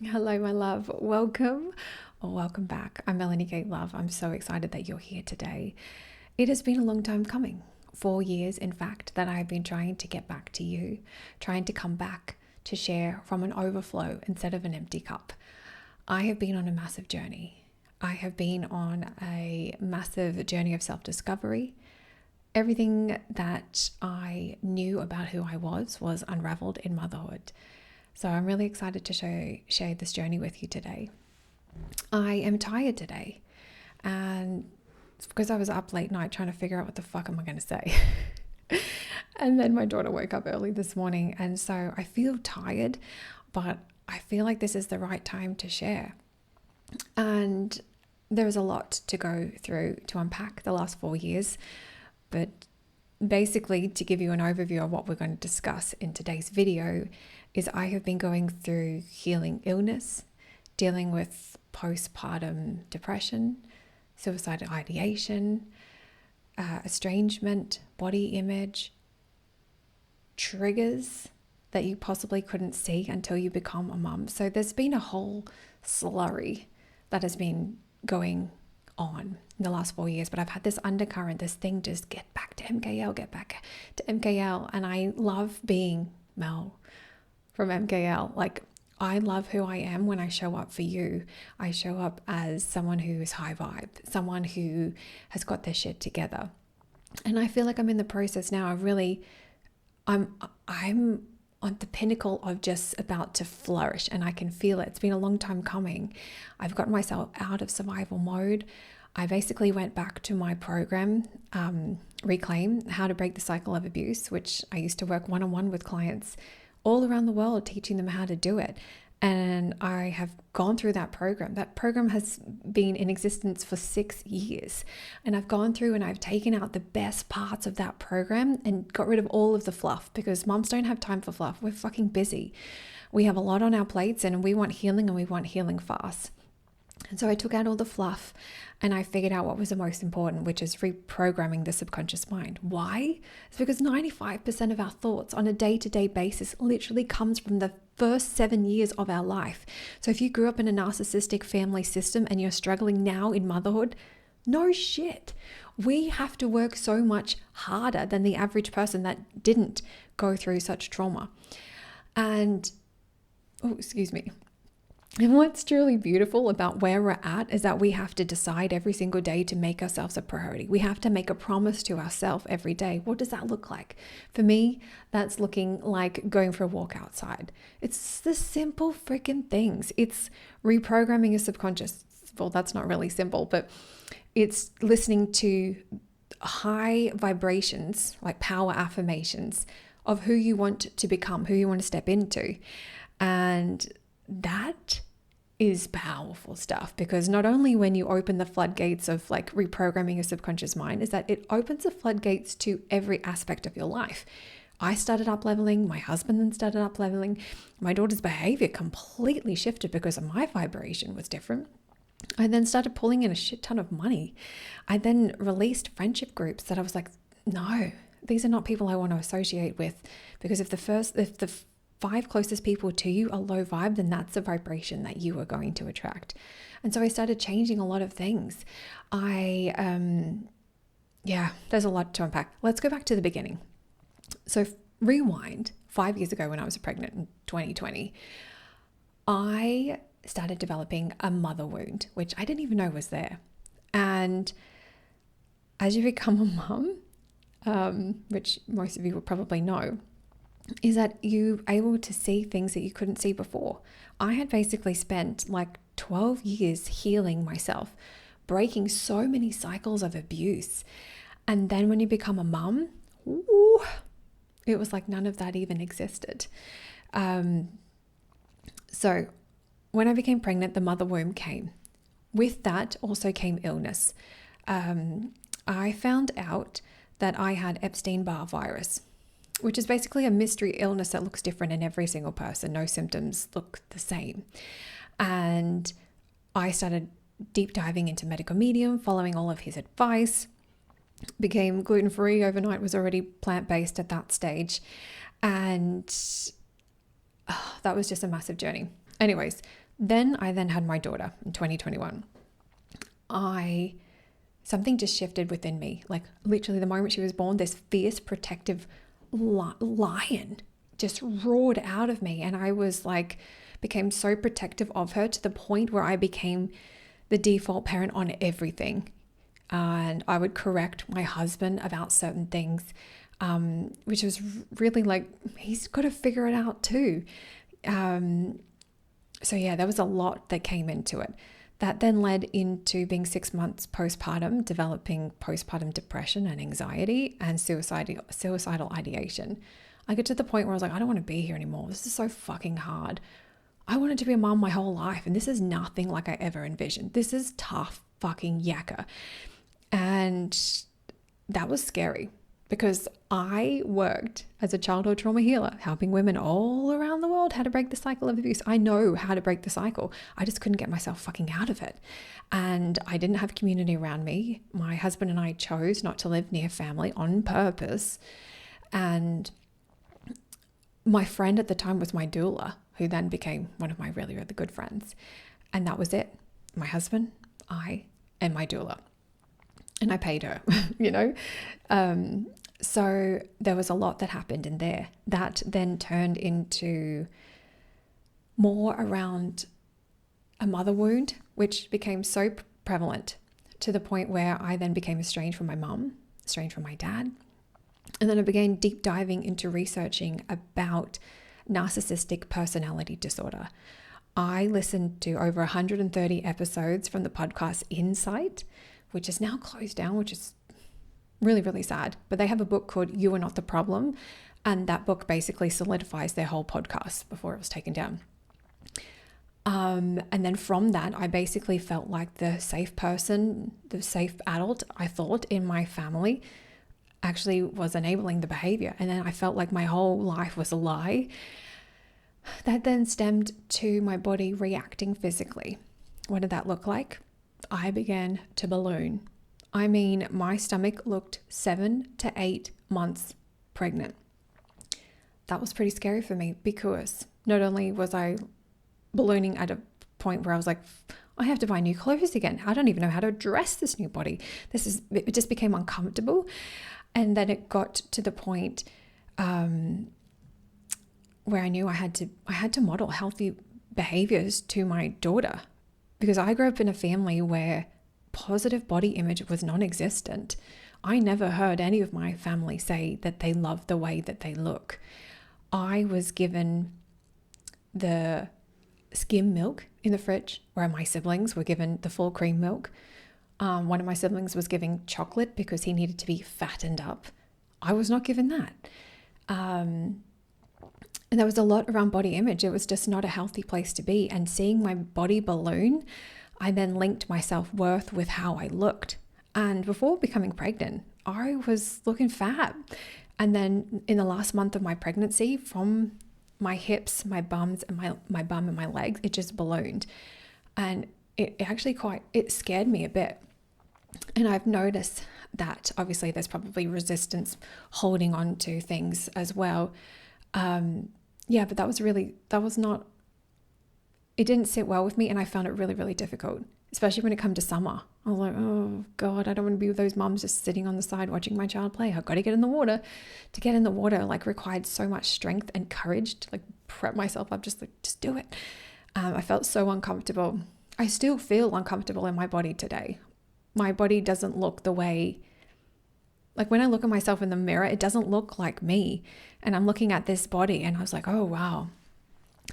Hello, my love. Welcome or welcome back. I'm Melanie Gate Love. I'm so excited that you're here today. It has been a long time coming. 4 years, in fact, that I've been trying to get back to you, trying to come back to share from an overflow instead of an empty cup. I have been on a massive journey. I have been on a massive journey of self-discovery. Everything that I knew about who I was unraveled in motherhood. So I'm really excited to share this journey with you today. I am tired today, and it's because I was up late night trying to figure out what the fuck am I going to say. And then my daughter woke up early this morning, and so I feel tired, but I feel like this is the right time to share. And there is a lot to go through to unpack the last 4 years, but basically to give you an overview of what we're going to discuss in today's video is I have been going through healing illness, dealing with postpartum depression, suicidal ideation, estrangement, body image, triggers that you possibly couldn't see until you become a mum. So there's been a whole slurry that has been going on in the last 4 years, but I've had this undercurrent, this thing, just get back to MKL, get back to MKL. And I love being Mel from MKL. Like, I love who I am when I show up for you. I show up as someone who is high vibe, someone who has got their shit together. And I feel like I'm in the process now. I'm on the pinnacle of just about to flourish, and I can feel it. It's been a long time coming. I've got myself out of survival mode. I basically went back to my program, Reclaim, How to Break the Cycle of Abuse, which I used to work one-on-one with clients all around the world, teaching them how to do it. And I have gone through that program. That program has been in existence for 6 years. And I've gone through and I've taken out the best parts of that program and got rid of all of the fluff, because moms don't have time for fluff. We're fucking busy. We have a lot on our plates and we want healing fast. And so I took out all the fluff and I figured out what was the most important, which is reprogramming the subconscious mind. Why? It's because 95% of our thoughts on a day-to-day basis literally comes from the first 7 years of our life. So if you grew up in a narcissistic family system and you're struggling now in motherhood, no shit. We have to work so much harder than the average person that didn't go through such trauma. And, And what's truly beautiful about where we're at is that we have to decide every single day to make ourselves a priority. We have to make a promise to ourselves every day. What does that look like? For me, that's looking like going for a walk outside. It's the simple freaking things. It's reprogramming your subconscious. Well, that's not really simple, but it's listening to high vibrations, like power affirmations of who you want to become, who you want to step into. And that is powerful stuff, because not only when you open the floodgates of like reprogramming your subconscious mind, is that it opens the floodgates to every aspect of your life. I started Upleveling, my husband then started Upleveling. My daughter's behavior completely shifted because my vibration was different. I then started pulling in a shit ton of money. I then released friendship groups that I was like, no, these are not people I want to associate with, because if the 5 closest people to you are low vibe, then that's the vibration that you are going to attract. And so I started changing a lot of things. There's a lot to unpack. Let's go back to the beginning. So rewind 5 years ago when I was pregnant in 2020, I started developing a mother wound, which I didn't even know was there. And as you become a mum, which most of you will probably know, is that you're able to see things that you couldn't see before. I had basically spent like 12 years healing myself, breaking so many cycles of abuse. And then when you become a mum, it was like none of that even existed. So when I became pregnant, the mother womb came. With that also came illness. I found out that I had Epstein-Barr virus, which is basically a mystery illness that looks different in every single person. No symptoms look the same. And I started deep diving into medical medium, following all of his advice, became gluten-free overnight, was already plant-based at that stage. And that was just a massive journey. Anyways, Then I had my daughter in 2021. Something just shifted within me. Like literally the moment she was born, this fierce protective lion just roared out of me. And I was like, became so protective of her to the point where I became the default parent on everything. And I would correct my husband about certain things, which was really like, he's got to figure it out too. So yeah, there was a lot that came into it. That then led into being 6 months postpartum, developing postpartum depression and anxiety and suicidal ideation. I get to the point where I was like, I don't want to be here anymore. This is so fucking hard. I wanted to be a mom my whole life, and this is nothing like I ever envisioned. This is tough fucking yakka. And that was scary because I worked as a childhood trauma healer, helping women all around the world how to break the cycle of abuse. I know how to break the cycle. I just couldn't get myself fucking out of it. And I didn't have community around me. My husband and I chose not to live near family on purpose. And my friend at the time was my doula, who then became one of my really, really good friends. And that was it. My husband, I, and my doula. And I paid her, So there was a lot that happened in there. That then turned into more around a mother wound, which became so prevalent to the point where I then became estranged from my mum, estranged from my dad. And then I began deep diving into researching about narcissistic personality disorder. I listened to over 130 episodes from the podcast Insight, which is now closed down, which is really, really sad. But they have a book called You Are Not the Problem. And that book basically solidifies their whole podcast before it was taken down. And then from that, I basically felt like the safe person, the safe adult I thought in my family actually was enabling the behavior. And then I felt like my whole life was a lie. That then stemmed to my body reacting physically. What did that look like? I began to balloon. I mean, my stomach looked 7 to 8 months pregnant. That was pretty scary for me because not only was I ballooning at a point where I was like, I have to buy new clothes again. I don't even know how to dress this new body. It just became uncomfortable. And then it got to the point where I knew I had to model healthy behaviors to my daughter, because I grew up in a family where positive body image was non-existent. I never heard any of my family say that they love the way that they look. I was given the skim milk in the fridge, where my siblings were given the full cream milk. One of my siblings was given chocolate because he needed to be fattened up. I was not given that. And there was a lot around body image. It was just not a healthy place to be. And seeing my body balloon, I then linked my self-worth with how I looked. And before becoming pregnant, I was looking fat. And then in the last month of my pregnancy, from my hips, my bums, and my bum and my legs, it just ballooned. And it actually it scared me a bit. And I've noticed that obviously there's probably resistance holding on to things as well. But it didn't sit well with me, and I found it really, really difficult, especially when it came to summer. I was like, oh God, I don't want to be with those moms just sitting on the side watching my child play. I've got to get in the water. To get in the water required so much strength and courage to prep myself up, just do it. I felt so uncomfortable. I still feel uncomfortable in my body today. My body doesn't look the way, when I look at myself in the mirror, it doesn't look like me. And I'm looking at this body and I was like, oh wow,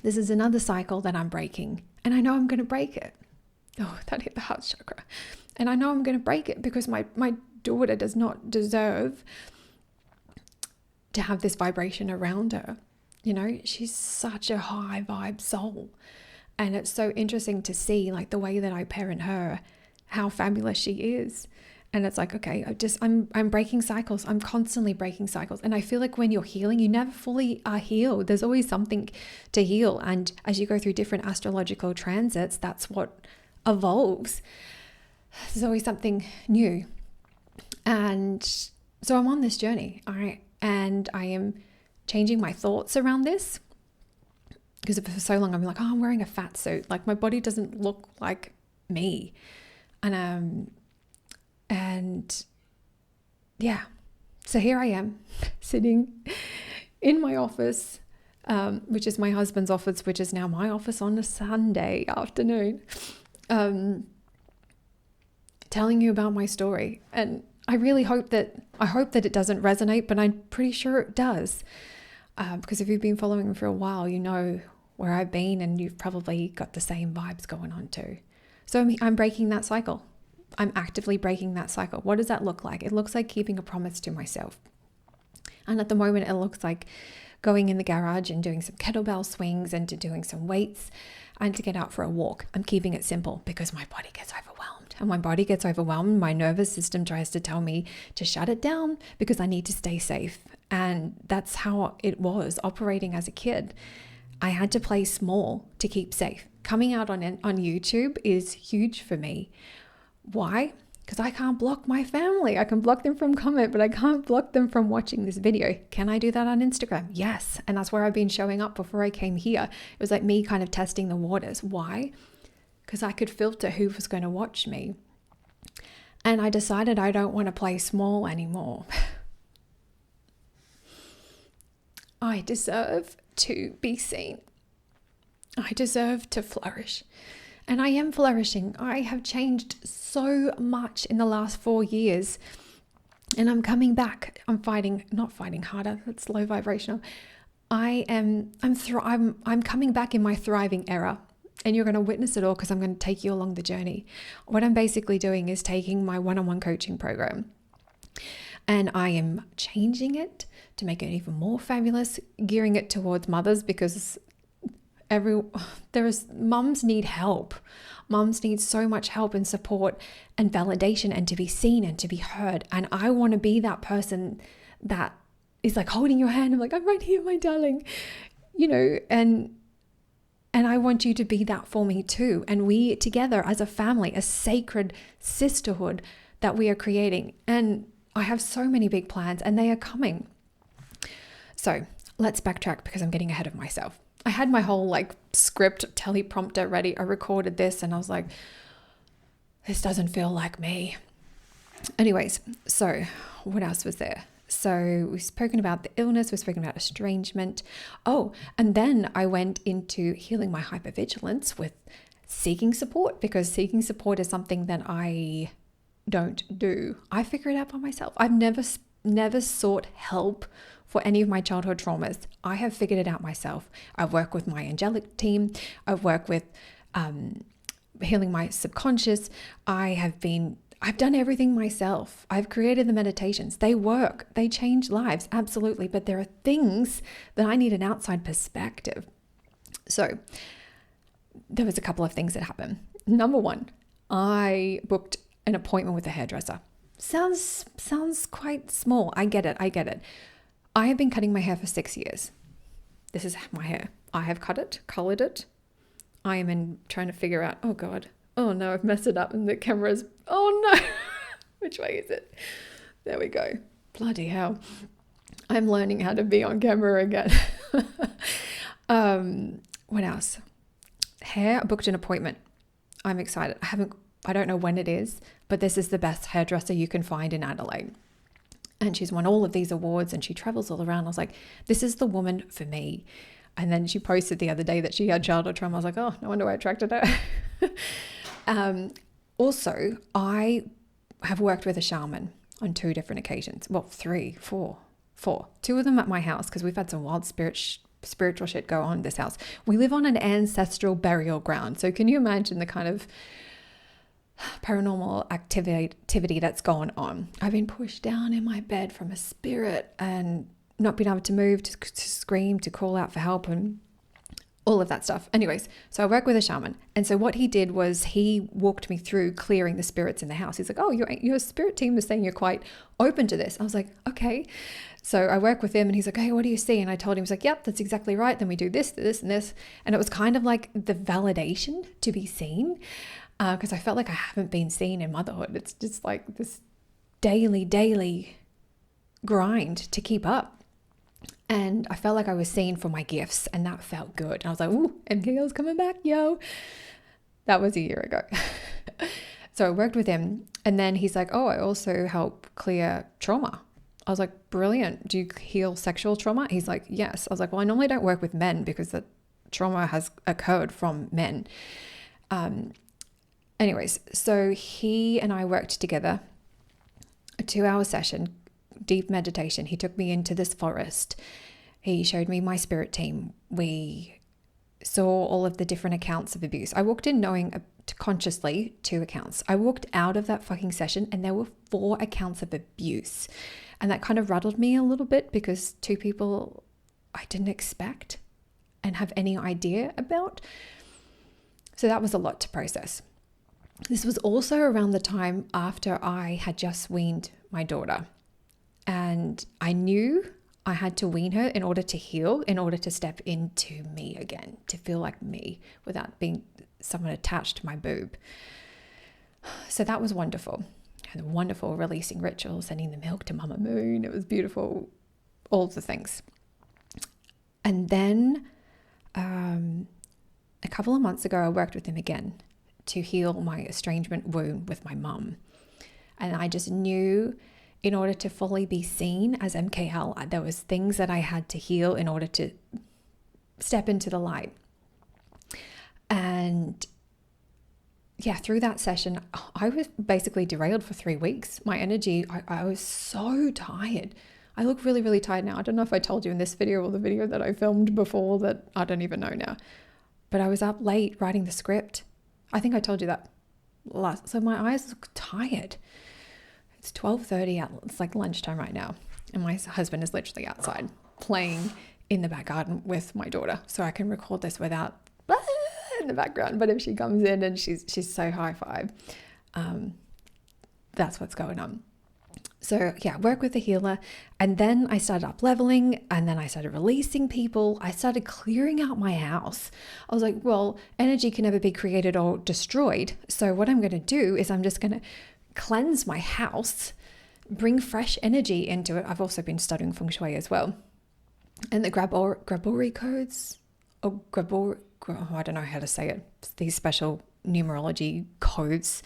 this is another cycle that I'm breaking. And I know I'm going to break it. Oh, that hit the heart chakra. And I know I'm going to break it because my daughter does not deserve to have this vibration around her. She's such a high vibe soul. And it's so interesting to see the way that I parent her, how fabulous she is. And it's okay, I'm breaking cycles. I'm constantly breaking cycles. And I feel like when you're healing, you never fully are healed. There's always something to heal. And as you go through different astrological transits, that's what evolves. There's always something new. And so I'm on this journey. All right. And I am changing my thoughts around this. because for so long I'm like, oh, I'm wearing a fat suit. Like my body doesn't look like me. And yeah, so here I am sitting in my office, which is my husband's office, which is now my office on a Sunday afternoon, telling you about my story. And I hope that it doesn't resonate, but I'm pretty sure it does. Because if you've been following me for a while, you know where I've been, and you've probably got the same vibes going on too. So I'm breaking that cycle. I'm actively breaking that cycle. What does that look like? It looks like keeping a promise to myself. And at the moment, it looks like going in the garage and doing some kettlebell swings and to doing some weights and to get out for a walk. I'm keeping it simple because my body gets overwhelmed. And when my body gets overwhelmed, my nervous system tries to tell me to shut it down because I need to stay safe. And that's how it was operating as a kid. I had to play small to keep safe. Coming out on YouTube is huge for me. Why? Because I can't block my family. I can block them from comment, but I can't block them from watching this video. Can I do that on Instagram? Yes. And that's where I've been showing up before I came here. It was like me kind of testing the waters. Why? Because I could filter who was going to watch me. And I decided I don't want to play small anymore. I deserve to be seen. I deserve to flourish. And I am flourishing. I have changed so much in the last 4 years. And I'm coming back. I'm not fighting harder. That's low vibrational. I'm coming back in my thriving era. And you're going to witness it all because I'm going to take you along the journey. What I'm basically doing is taking my one-on-one coaching program, and I am changing it to make it even more fabulous, gearing it towards mothers because mums need help. Mums need so much help and support and validation and to be seen and to be heard. And I want to be that person that is like holding your hand. I'm like, I'm right here, my darling, and I want you to be that for me too. And we together as a family, a sacred sisterhood that we are creating. And I have so many big plans and they are coming. So let's backtrack because I'm getting ahead of myself. I had my whole script teleprompter ready. I recorded this and I was like, this doesn't feel like me. Anyways, so what else was there? So we've spoken about the illness, we've spoken about estrangement. Oh, and then I went into healing my hypervigilance with seeking support, because seeking support is something that I don't do. I figure it out by myself. I've never sought help for any of my childhood traumas. I have figured it out myself. I work with my angelic team. I work with healing my subconscious. I've done everything myself. I've created the meditations. They work. They change lives. Absolutely. But there are things that I need an outside perspective. So there was a couple of things that happened. Number one, I booked an appointment with a hairdresser. Sounds quite small. I get it. I have been cutting my hair for 6 years. This is my hair. I have cut it, colored it. I am trying to figure out, oh God. Oh no, I've messed it up and the camera's, oh no. Which way is it? There we go. Bloody hell. I'm learning how to be on camera again. What else? Hair, I booked an appointment. I'm excited. I don't know when it is, but this is the best hairdresser you can find in Adelaide. And she's won all of these awards and she travels all around. I was like, this is the woman for me. And then she posted the other day that she had childhood trauma. I was like, oh, no wonder I attracted her. Also, I have worked with a shaman on 2 different occasions. Well, 3, 4. 2 of them at my house because we've had some wild spiritual shit go on in this house. We live on an ancestral burial ground. So can you imagine the kind of paranormal activity that's gone on? I've been pushed down in my bed from a spirit and not being able to move, to scream, to call out for help and all of that stuff. Anyways, so I work with a shaman. And so what he did was he walked me through clearing the spirits in the house. He's like, oh, your spirit team is saying you're quite open to this. I was like, okay. So I work with him and he's like, hey, what do you see? And I told him, he's like, yep, that's exactly right. Then we do this, this, and this. And it was kind of like the validation to be seen, because I felt like I haven't been seen in motherhood. It's just like this daily grind to keep up. And I felt like I was seen for my gifts, and that felt good. And I was like, ooh, MKL's coming back, yo. That was a year ago. So I worked with him, and then he's like, oh, I also help clear trauma. I was like, brilliant. Do you heal sexual trauma? He's like, yes. I was like, well, I normally don't work with men because the trauma has occurred from men. Anyways, so he and I worked together, a 2-hour session, deep meditation. He took me into this forest. He showed me my spirit team. We saw all of the different accounts of abuse. I walked in knowing consciously 2 accounts. I walked out of that fucking session and there were 4 accounts of abuse. And that kind of rattled me a little bit because 2 people I didn't expect and have any idea about. So that was a lot to process. This was also around the time after I had just weaned my daughter. And I knew I had to wean her in order to heal, in order to step into me again, to feel like me without being someone attached to my boob. So that was wonderful. And a wonderful releasing ritual, sending the milk to Mama Moon. It was beautiful, all of the things. And then a couple of months ago, I worked with him again to heal my estrangement wound with my mum. And I just knew in order to fully be seen as MKL, there was things that I had to heal in order to step into the light. And yeah, through that session, I was basically derailed for 3 weeks. My energy, I was so tired. I look really, really tired now. I don't know if I told you in this video or the video that I filmed before that I don't even know now. But I was up late writing the script. I think I told you that last. So my eyes look tired. It's 12:30. It's like lunchtime right now. And my husband is literally outside playing in the back garden with my daughter. So I can record this without in the background. But if she comes in and she's so high five, that's what's going on. So yeah, work with the healer. And then I started upleveling, and then I started releasing people. I started clearing out my house. I was like, well, energy can never be created or destroyed. So what I'm going to do is I'm just going to cleanse my house, bring fresh energy into it. I've also been studying feng shui as well. And the Grabori codes, I don't know how to say it. It's these special numerology codes.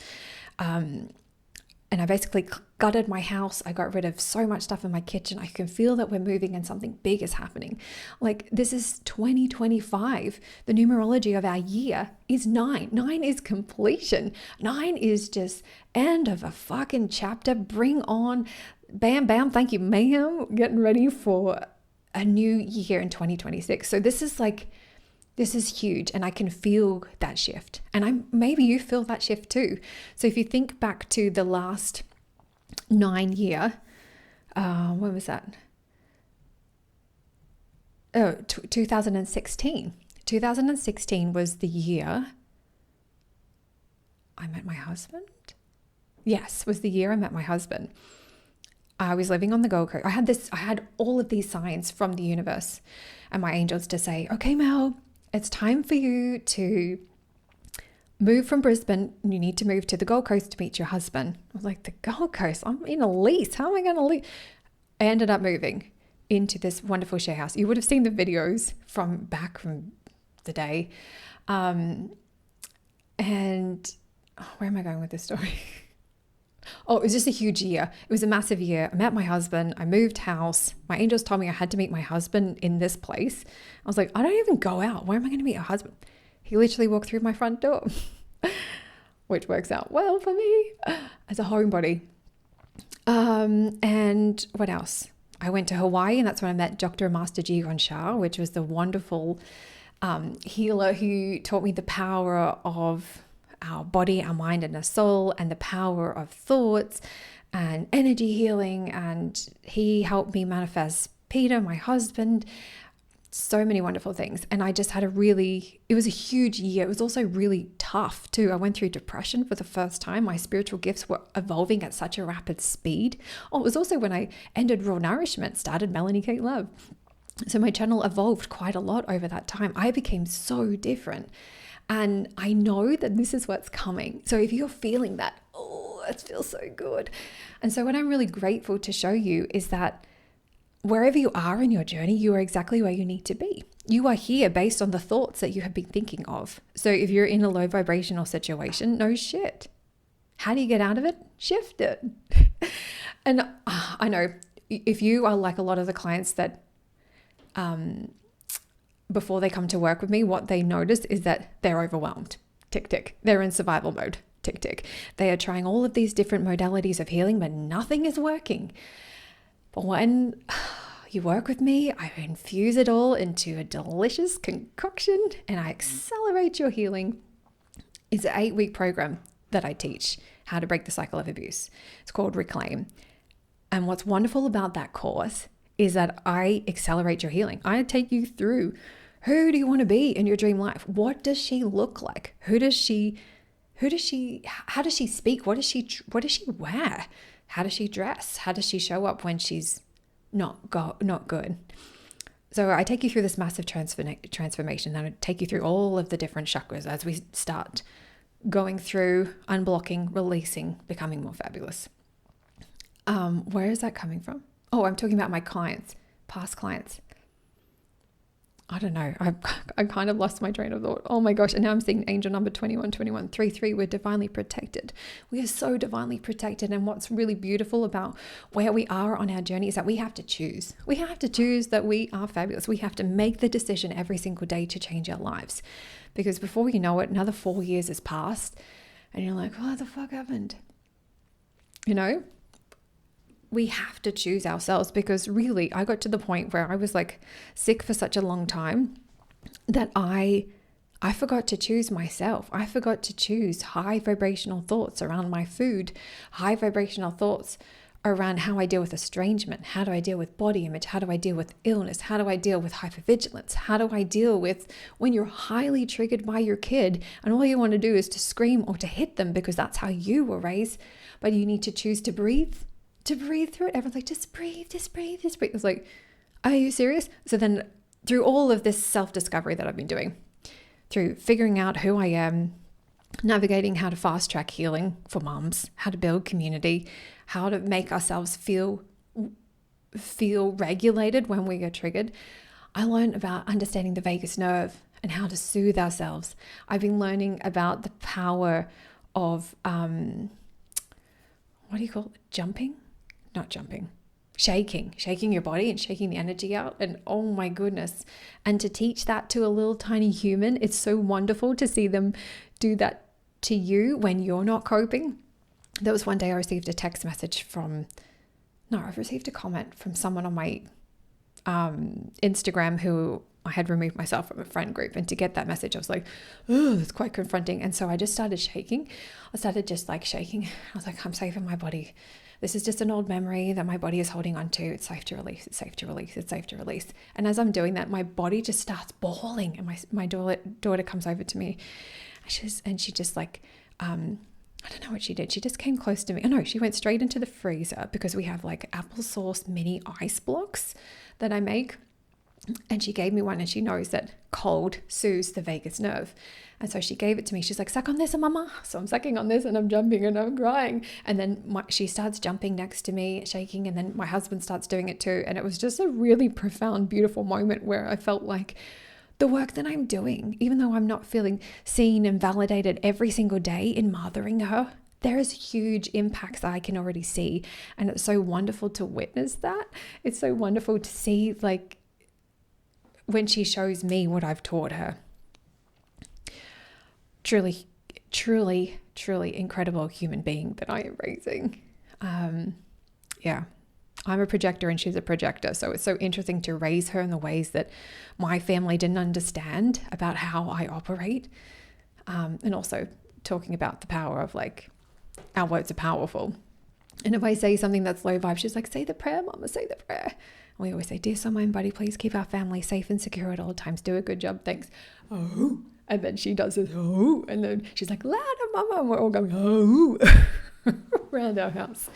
And I basically gutted my house. I got rid of so much stuff in my kitchen. I can feel that we're moving and something big is happening. Like, this is 2025. The numerology of our year is 9. 9 is completion. 9 is just end of a fucking chapter. Bring on, bam, bam, thank you, ma'am. Getting ready for a new year in 2026. So this is huge, and I can feel that shift. And maybe you feel that shift too. So if you think back to the last 9 year, when was that? 2016. 2016 was the year I met my husband. Yes, was the year I met my husband. I was living on the Gold Coast. I had all of these signs from the universe and my angels to say, okay, Mel, it's time for you to move from Brisbane. You need to move to the Gold Coast to meet your husband. I was like, the Gold Coast? I'm in a lease. How am I going to leave? I ended up moving into this wonderful share house. You would have seen the videos from the day. And where am I going with this story? Oh, it was just a huge year. It was a massive year. I met my husband. I moved house. My angels told me I had to meet my husband in this place. I was like, I don't even go out. Where am I going to meet a husband? He literally walked through my front door, which works out well for me as a homebody. And what else? I went to Hawaii, and that's when I met Dr. Master Jigon Shah, which was the wonderful healer who taught me the power of our body, our mind, and our soul, and the power of thoughts and energy healing. And he helped me manifest Peter, my husband, so many wonderful things. And I just had it was a huge year. It was also really tough too. I went through depression for the first time. My spiritual gifts were evolving at such a rapid speed. Oh, it was also when I ended Raw Nourishment, started Melanie Kate Love. So my channel evolved quite a lot over that time. I became so different. And I know that this is what's coming. So if you're feeling that, oh, it feels so good. And so what I'm really grateful to show you is that wherever you are in your journey, you are exactly where you need to be. You are here based on the thoughts that you have been thinking of. So if you're in a low vibrational situation, no shit. How do you get out of it? Shift it. And I know if you are like a lot of the clients that before they come to work with me, what they notice is that they're overwhelmed. Tick, tick. They're in survival mode. Tick, tick. They are trying all of these different modalities of healing, but nothing is working. But when you work with me, I infuse it all into a delicious concoction and I accelerate your healing. It's an 8-week program that I teach how to break the cycle of abuse. It's called Reclaim. And what's wonderful about that course is that I accelerate your healing. I take you through, who do you want to be in your dream life? What does she look like? How does she speak? What does she wear? How does she dress? How does she show up when she's not good? So I take you through this massive transformation, and I take you through all of the different chakras as we start going through unblocking, releasing, becoming more fabulous. Where is that coming from? Oh, I'm talking about my clients, past clients. I don't know. I kind of lost my train of thought. Oh my gosh. And now I'm seeing angel number 2121, 33. We're divinely protected. We are so divinely protected. And what's really beautiful about where we are on our journey is that we have to choose. We have to choose that we are fabulous. We have to make the decision every single day to change our lives. Because before you know it, another 4 years has passed and you're like, what the fuck happened? You know? We have to choose ourselves, because really I got to the point where I was like sick for such a long time that I forgot to choose myself. I forgot to choose high vibrational thoughts around my food, high vibrational thoughts around how I deal with estrangement. How do I deal with body image? How do I deal with illness? How do I deal with hypervigilance? How do I deal with when you're highly triggered by your kid and all you want to do is to scream or to hit them because that's how you were raised, but you need to choose to breathe through it. Everyone's like, just breathe, just breathe, just breathe. It's like, are you serious? So then through all of this self-discovery that I've been doing, through figuring out who I am, navigating how to fast track healing for mums, how to build community, how to make ourselves feel regulated when we get triggered, I learned about understanding the vagus nerve and how to soothe ourselves. I've been learning about the power of, shaking your body and shaking the energy out. And oh my goodness. And to teach that to a little tiny human, it's so wonderful to see them do that to you when you're not coping. There was one day I received a text message I've received a comment from someone on my Instagram who I had removed myself from a friend group. And to get that message, I was like, oh, that's quite confronting. And so I just started shaking. I started just like shaking. I was like, I'm safe in my body. This is just an old memory that my body is holding on to. It's safe to release. It's safe to release. It's safe to release. And as I'm doing that, my body just starts bawling. And my daughter comes over to me. And she just like, I don't know what she did. She just came close to me. Oh no, she went straight into the freezer because we have like applesauce mini ice blocks that I make. And she gave me one, and she knows that cold soothes the vagus nerve. And so she gave it to me. She's like, suck on this, mama. So I'm sucking on this and I'm jumping and I'm crying. And then she starts jumping next to me, shaking. And then my husband starts doing it too. And it was just a really profound, beautiful moment where I felt like the work that I'm doing, even though I'm not feeling seen and validated every single day in mothering her, there is huge impacts that I can already see. And it's so wonderful to witness that. It's so wonderful to see like when she shows me what I've taught her. Truly, truly, truly incredible human being that I am raising. Yeah, I'm a projector and she's a projector. So it's so interesting to raise her in the ways that my family didn't understand about how I operate. And also talking about the power of like, our words are powerful. And if I say something that's low vibe, she's like, say the prayer, mama, say the prayer. And we always say, dear soul, mind, body, please keep our family safe and secure at all times. Do a good job. Thanks. Oh. And then she does this, oh. And then she's like, louder, mama. And we're all going, oh, around our house.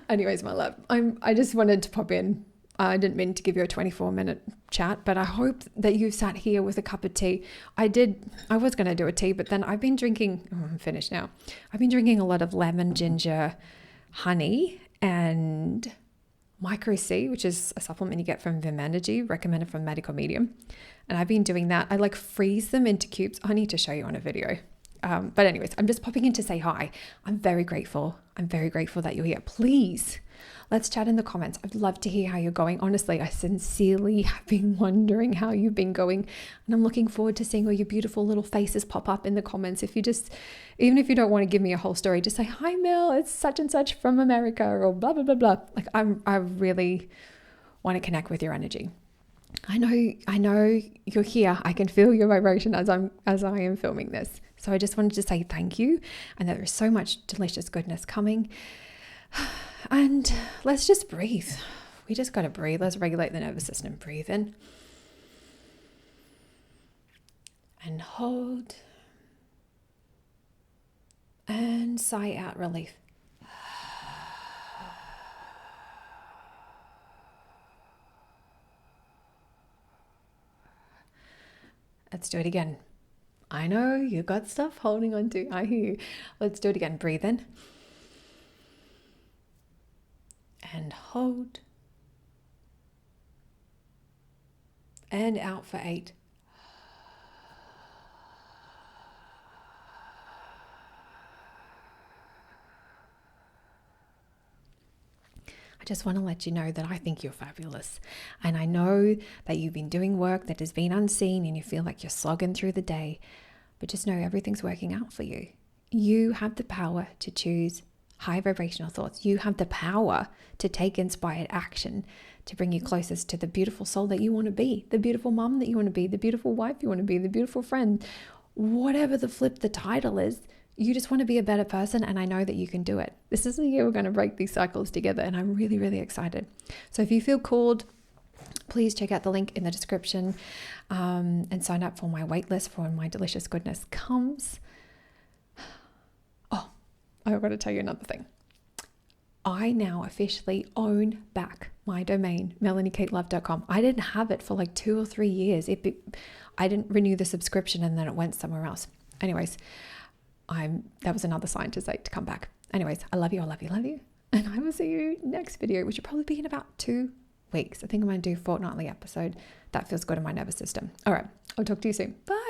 Anyways, my love, I just wanted to pop in. I didn't mean to give you a 24-minute chat, but I hope that you sat here with a cup of tea. I was going to do a tea, but then I've been drinking, I'm finished now. I've been drinking a lot of lemon, ginger, honey, and Micro C, which is a supplement you get from Vim Energy, recommended from Medical Medium. And I've been doing that. I like freeze them into cubes. I need to show you on a video. But anyways, I'm just popping in to say hi. I'm very grateful. I'm very grateful that you're here. Please, let's chat in the comments. I'd love to hear how you're going. Honestly, I sincerely have been wondering how you've been going. And I'm looking forward to seeing all your beautiful little faces pop up in the comments. Even if you don't want to give me a whole story, just say, hi, Mel, it's such and such from America, or blah, blah, blah, blah. Like, I really want to connect with your energy. I know you're here. I can feel your vibration as I am filming this. So I just wanted to say thank you, and that there's so much delicious goodness coming. And let's just breathe. We just got to breathe. Let's regulate the nervous system. Breathe in and hold, and sigh out relief. Let's do it again. I know you got stuff holding on to. I hear you. Let's do it again. Breathe in and hold, and out for 8. I just want to let you know that I think you're fabulous. And I know that you've been doing work that has been unseen and you feel like you're slogging through the day, but just know everything's working out for you. You have the power to choose high vibrational thoughts. You have the power to take inspired action to bring you closest to the beautiful soul that you want to be, the beautiful mom that you want to be, the beautiful wife you want to be, the beautiful friend, whatever the title is. You just want to be a better person, and I know that you can do it. This is the year we're going to break these cycles together, and I'm really, really excited. So if you feel called, please check out the link in the description and sign up for my waitlist for when my delicious goodness comes. Oh, I've got to tell you another thing. I now officially own back my domain, melaniekatelove.com. I didn't have it for like 2 or 3 years. I didn't renew the subscription, and then it went somewhere else. Anyways, that was another sign to say to come back. Anyways, I love you. And I will see you next video, which will probably be in about 2 weeks. I think I'm going to do a fortnightly episode. That feels good in my nervous system. All right. I'll talk to you soon. Bye.